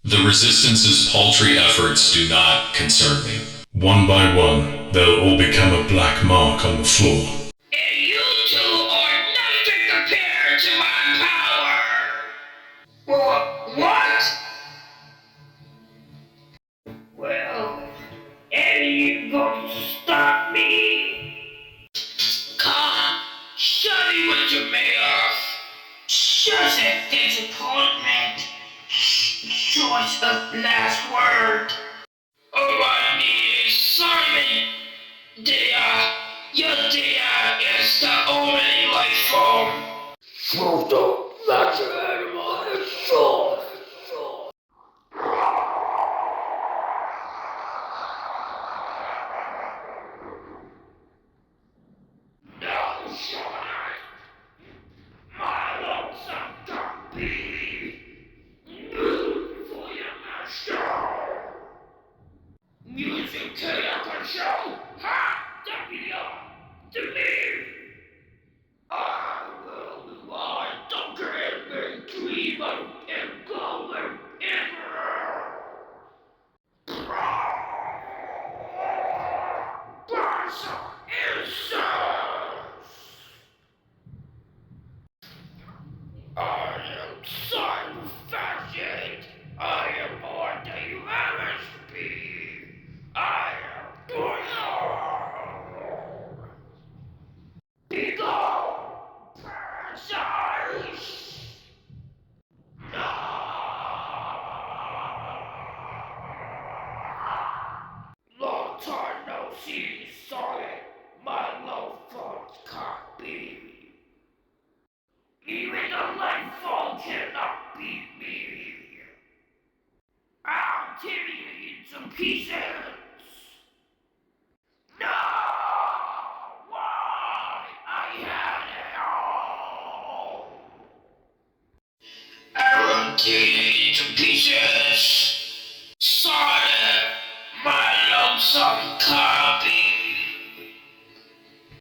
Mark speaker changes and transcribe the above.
Speaker 1: The Resistance's paltry efforts do not concern me. One by one, they'll all become a black mark on the floor.
Speaker 2: And you two are nothing compared to my power! What? Well, and you going to stop me? Come, show me what you're made of. Such a disappointment. Choice of last word. All I need is Simon. Your data is the only life form. Frodo, that's an animal, it's short. No, Sonic. My lonesome dumpy. Move for your master. Music to your control. Ha! To me. I will lie Dunker and dream of and golden emperor. Burst incense. I am sun fashioned. I am born to you be. I am born. Be gone. Parasite. Long time no see, sorry. My low thoughts can't be. Even the light fall cannot beat me. I'll tear you in some pieces.